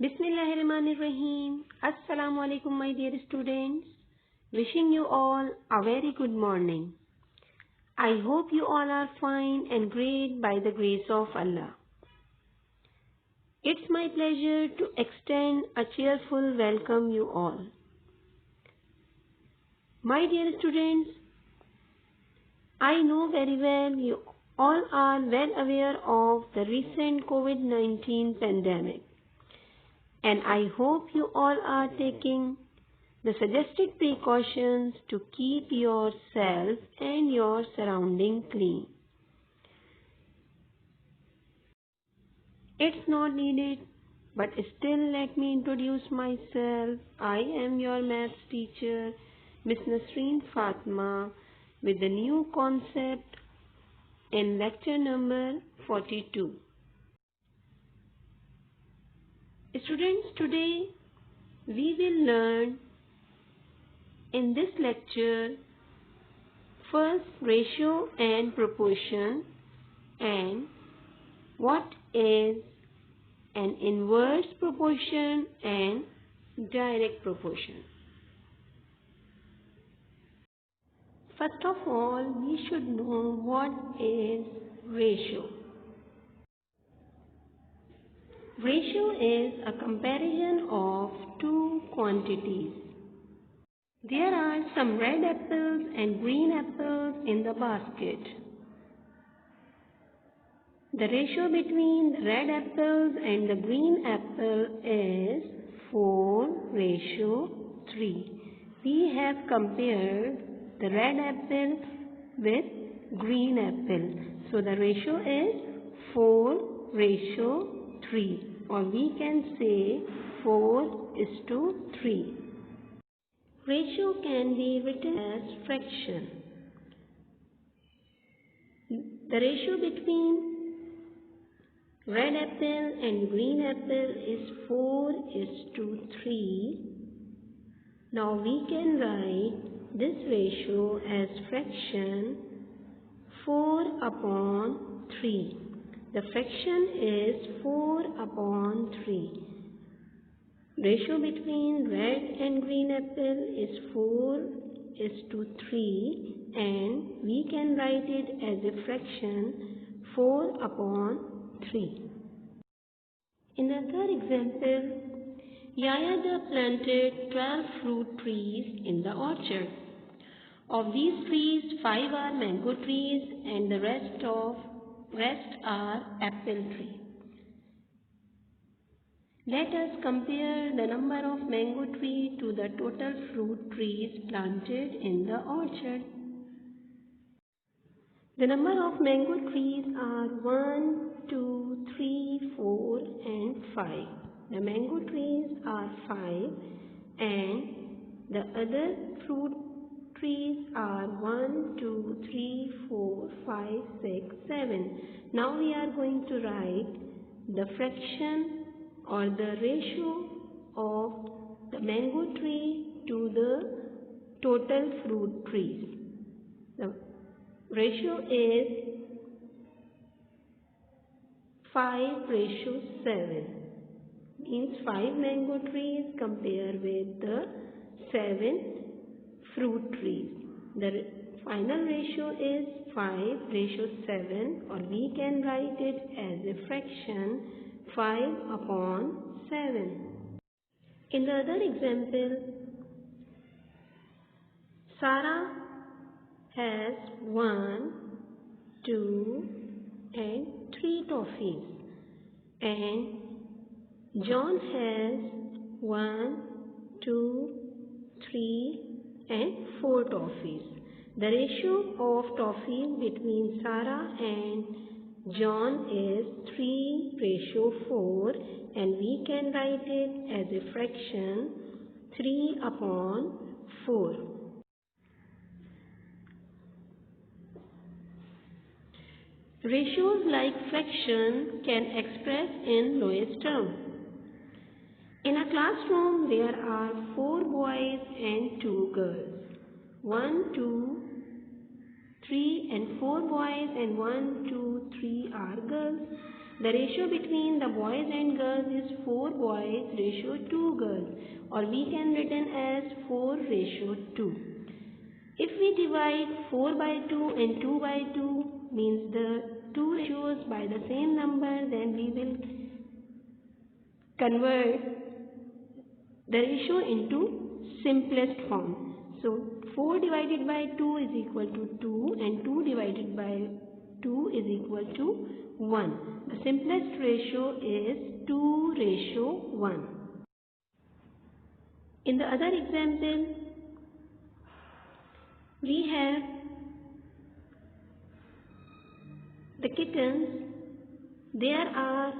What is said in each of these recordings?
Bismillahirrahmanirrahim. Assalamu alaikum, my dear students. Wishing you all a very good morning. I hope you all are fine and great by the grace of Allah. It's my pleasure to extend a cheerful welcome you all. My dear students, I know very well you all are well aware of the recent COVID-19 pandemic. And I hope you all are taking the suggested precautions to keep yourself and your surrounding clean. It's not needed, but still let me introduce myself. I am your maths teacher, Miss Nasreen Fatma, with the new concept in lecture number 42. Students, today we will learn in this lecture first ratio and proportion and what is an inverse proportion and direct proportion. First of all, we should know what is ratio. Ratio is a comparison of two quantities. There are some red apples and green apples in the basket. The ratio between the red apples and the green apple is 4:3. We have compared the red apple with green apple. So the ratio is 4:3, or we can say 4:3. Ratio can be written as fraction. The ratio between red apple and green apple is 4:3. Now we can write this ratio as fraction 4/3. The fraction is 4/3. Ratio between red and green apple is 4:3, and we can write it as a fraction 4/3. In another example, Yayada planted 12 fruit trees in the orchard. Of these trees, 5 are mango trees and the rest are apple trees. Let us compare the number of mango trees to the total fruit trees planted in the orchard. The number of mango trees are 1, 2, 3, 4 and 5. The mango trees are 5 and the other fruit trees are 1, 2, 3, 4, 5, 6, 7. Now we are going to write the fraction or the ratio of the mango tree to the total fruit trees. The ratio is 5:7. Means 5 mango trees compared with the 7 fruit trees. The final ratio is 5:7, or we can write it as a fraction 5/7. In the other example, Sarah has 1, 2 and 3 toffees, and John has 1, 2, 3 and 4 toffees. The ratio of toffees between Sarah and John is 3:4, and we can write it as a fraction 3/4. Ratios like fraction can express in lowest term. In a classroom, there are 4 boys and 2 girls. 1, 2, 3 and 4 boys and 1, 2, 3 are girls. The ratio between the boys and girls is 4 boys ratio 2 girls, or we can written as 4 ratio 2. If we divide 4 by 2 and 2 by 2 means the two ratios by the same number, then we will convert the ratio into simplest form. So 4 divided by 2 is equal to 2 and 2 divided by 2 is equal to 1. The simplest ratio is 2 ratio 1. In the other example, we have the kittens. There are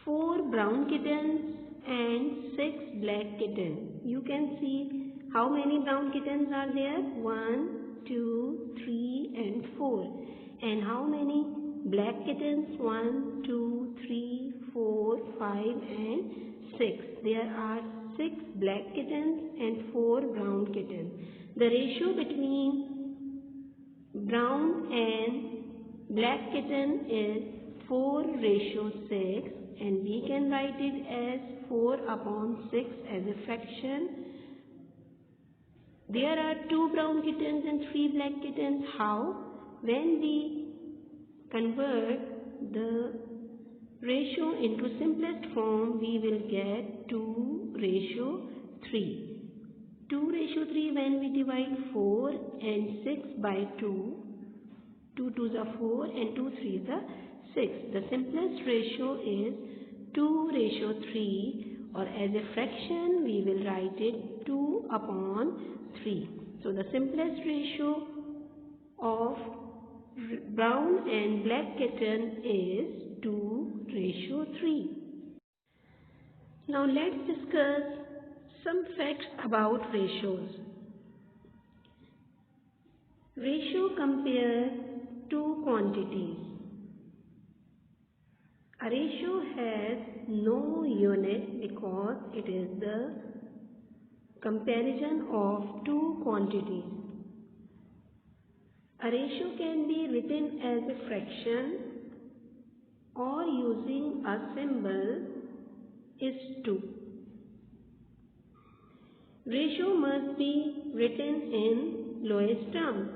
4 brown kittens and 6 black kittens. You can see how many brown kittens are there? 1, 2, 3 and 4. And how many black kittens? 1, 2, 3, 4, 5 and 6. There are 6 black kittens and 4 brown kittens. The ratio between brown and black kitten is 4 ratio 6, and we can write it as 4 upon 6 as a fraction. There are 2 brown kittens and 3 black kittens. How? When we convert the ratio into simplest form, we will get 2 ratio 3. 2 ratio 3 when we divide 4 and 6 by 2. 2 2s are 4 and 2 3s are 6. The simplest ratio is 2 ratio 3, or as a fraction we will write it 2 upon 3. So the simplest ratio of brown and black kitten is 2 ratio 3. Now let's discuss some facts about ratios. Ratio compares two quantities. A ratio has no unit because it is the comparison of two quantities. A ratio can be written as a fraction or using a symbol is 2. Ratio must be written in lowest term.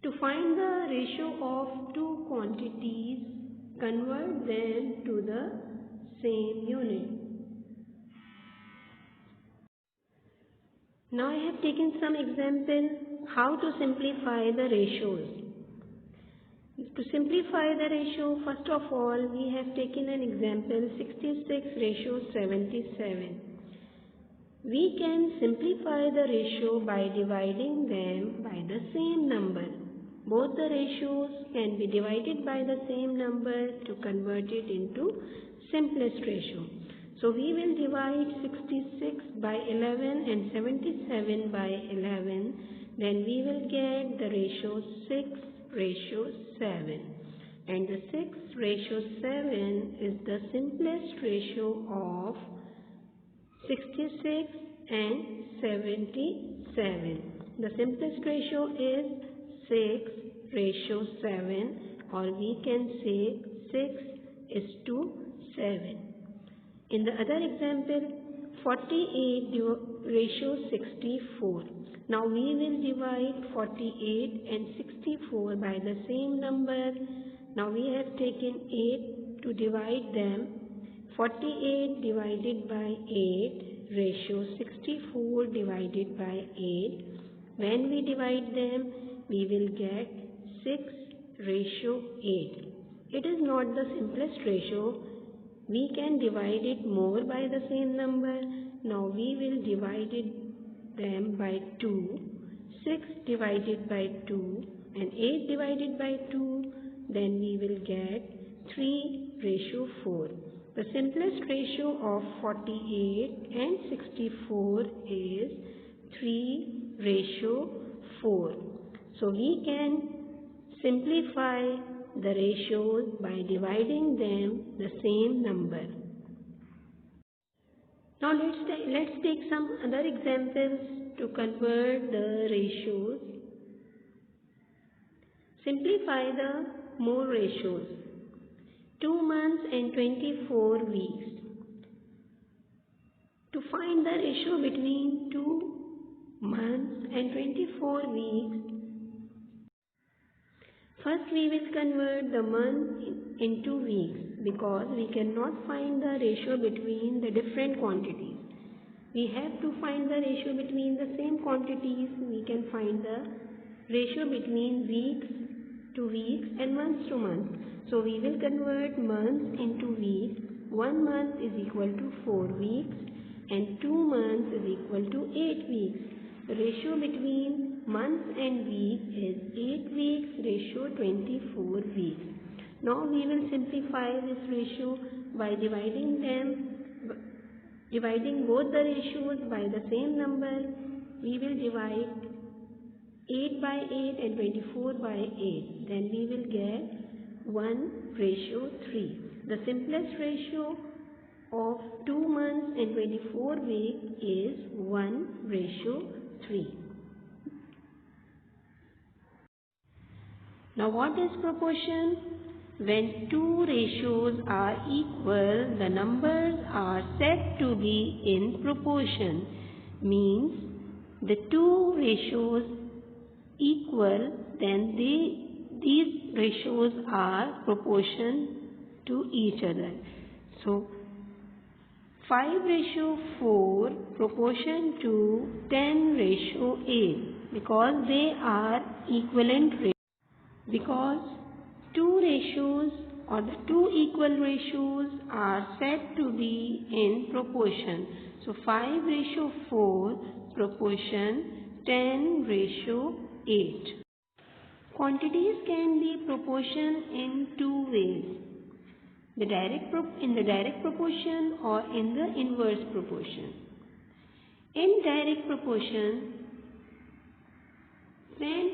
To find the ratio of two quantities, convert them to the same unit. Now I have taken some example how to simplify the ratios. To simplify the ratio, first of all, we have taken an example 66 ratio 77. We can simplify the ratio by dividing them by the same number. Both the ratios can be divided by the same number to convert it into simplest ratio. So we will divide 66 by 11 and 77 by 11. Then we will get the ratio 6 ratio 7. And the 6 ratio 7 is the simplest ratio of 66 and 77. The simplest ratio is 6 ratio 7, or we can say 6 is to 7. In the other example, 48 ratio 64. Now we will divide 48 and 64 by the same number. Now we have taken 8 to divide them. 48 divided by 8 ratio 64 divided by 8. When we divide them, we will get 6 ratio 8. It is not the simplest ratio. We can divide it more by the same number. Now we will divide them by 2. 6 divided by 2 and 8 divided by 2. Then we will get 3 ratio 4. The simplest ratio of 48 and 64 is 3 ratio 4. So we can simplify the ratios by dividing them the same number. Now let's take some other examples to convert the ratios. Simplify the more ratios. 2 months and 24 weeks. To find the ratio between 2 months and 24 weeks, first we will convert the month into weeks because we cannot find the ratio between the different quantities. We have to find the ratio between the same quantities. We can find the ratio between weeks to weeks and months to months. So we will convert months into weeks. 1 month is equal to 4 weeks and 2 months is equal to 8 weeks. The ratio between months and weeks is 8 weeks, ratio 24 weeks. Now we will simplify this ratio by dividing both the ratios by the same number. We will divide 8 by 8 and 24 by 8. Then we will get 1:3. The simplest ratio of 2 months and 24 weeks is 1:3. Now what is proportion? When two ratios are equal, the numbers are said to be in proportion. Means the two ratios equal, then these ratios are proportion to each other. So 5:4 proportion to 10:8 because they are equivalent ratios. Because two ratios or the two equal ratios are said to be in proportion. So 5:4 proportion 10:8. Quantities can be proportioned in two ways. In the direct proportion or in the inverse proportion. In direct proportion, when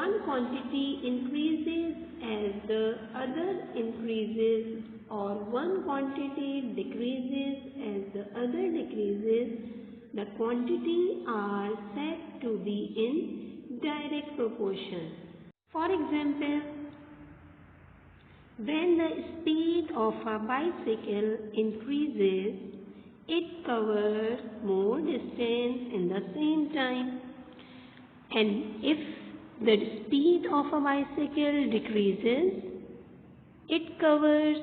one quantity increases as the other increases or one quantity decreases as the other decreases, the quantity are said to be in direct proportion. For example, when the speed of a bicycle increases, it covers more distance in the same time. And if the speed of a bicycle decreases, it covers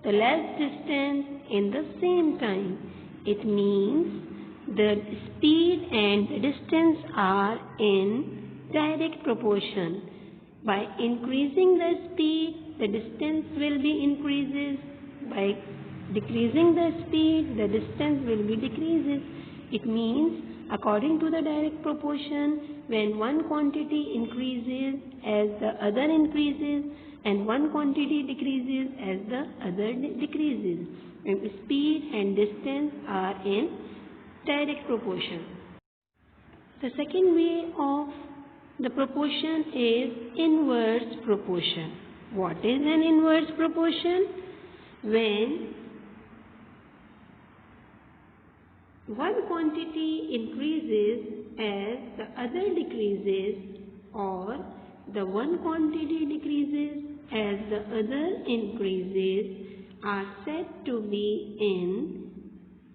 the less distance in the same time. It means the speed and the distance are in direct proportion. By increasing the speed, the distance will be increases. By decreasing the speed, the distance will be decreases. It means according to the direct proportion, when one quantity increases as the other increases and one quantity decreases as the other decreases. And speed and distance are in direct proportion. The second way of the proportion is inverse proportion. What is an inverse proportion? When one quantity increases as the other decreases or the one quantity decreases as the other increases are said to be in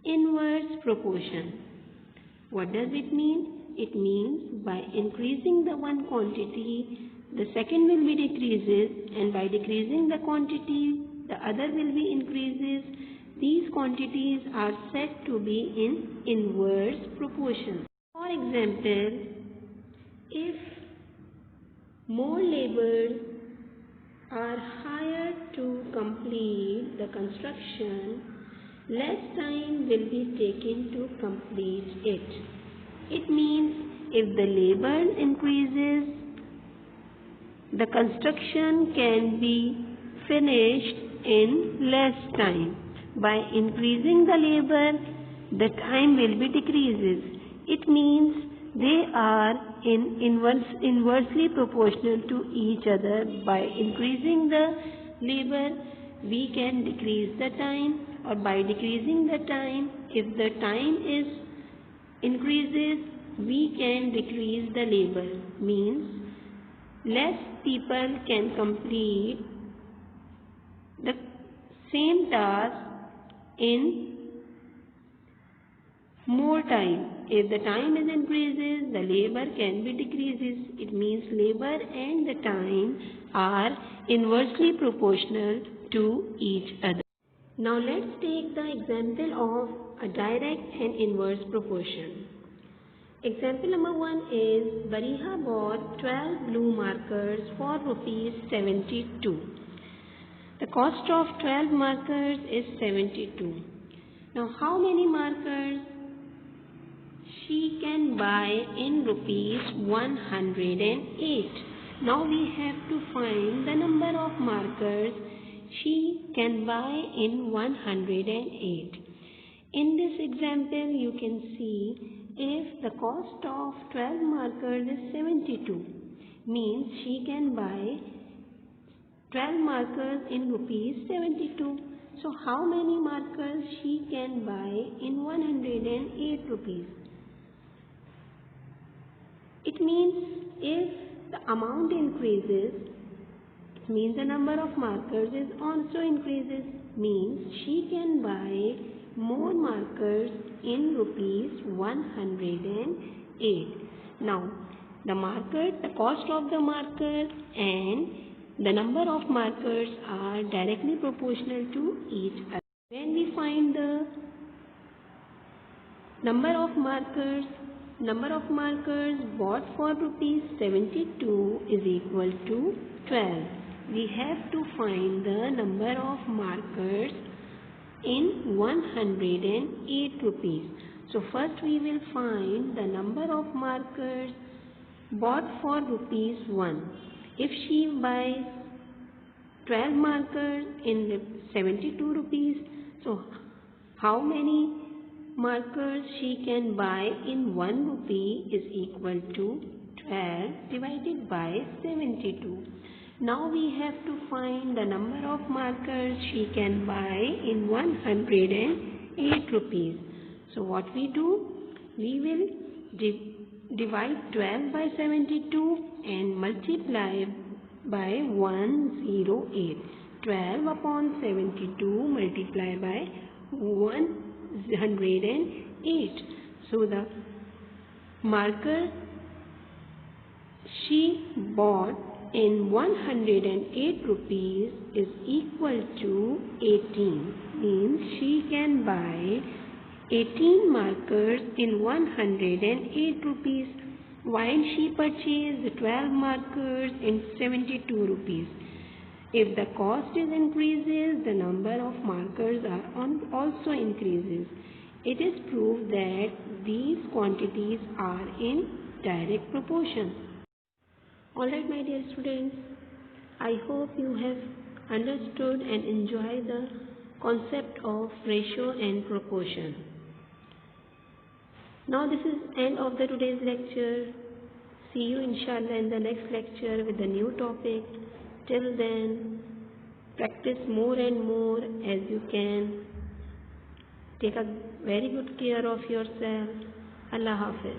inverse proportion. What does it mean? It means by increasing the one quantity, the second will be decreases, and by decreasing the quantity, the other will be increases. These quantities are said to be in inverse proportion. For example, if more laborers are hired to complete the construction, less time will be taken to complete it. It means if the labor increases, the construction can be finished in less time. By increasing the labor, the time will be decreases. It means they are inversely proportional to each other. By increasing the labor, we can decrease the time, or by decreasing the time, if the time is increases, we can decrease the labor. Means less people can complete the same task in more time. If the time is increases, the labor can be decreases. It means labor and the time are inversely proportional to each other. Now let's take the example of a direct and inverse proportion. Example number 1 is Bariha bought 12 blue markers for rupees 72. The cost of 12 markers is 72. Now how many markers she can buy in rupees 108? Now we have to find the number of markers she can buy in 108. In this example, you can see if the cost of 12 markers is 72, means she can buy 12 markers in rupees 72. So how many markers she can buy in 108 rupees? It means if the amount increases, it means the number of markers is also increases, means she can buy more markers in rupees 108. Now the cost of the marker and the number of markers are directly proportional to each other. When we find the number of markers bought for rupees 72 is equal to 12. We have to find the number of markers in 108 rupees. So first we will find the number of markers bought for rupees 1. If she buys 12 markers in 72 rupees, so how many markers she can buy in 1 rupee is equal to 12 divided by 72. Now we have to find the number of markers she can buy in 108 rupees. So what we do? We will divide 12 by 72 and multiply by 108. 12 upon 72 multiply by 108. So the marker she bought in 108 rupees is equal to 18. Means she can buy 18 markers in 108 rupees while she purchased 12 markers in 72 rupees. If the cost is increases, the number of markers are also increases. It is proved that these quantities are in direct proportion. Alright my dear students, I hope you have understood and enjoyed the concept of ratio and proportion. Now this is end of the today's lecture. See you inshallah in the next lecture with a new topic. Till then, practice more and more as you can. Take a very good care of yourself. Allah Hafiz.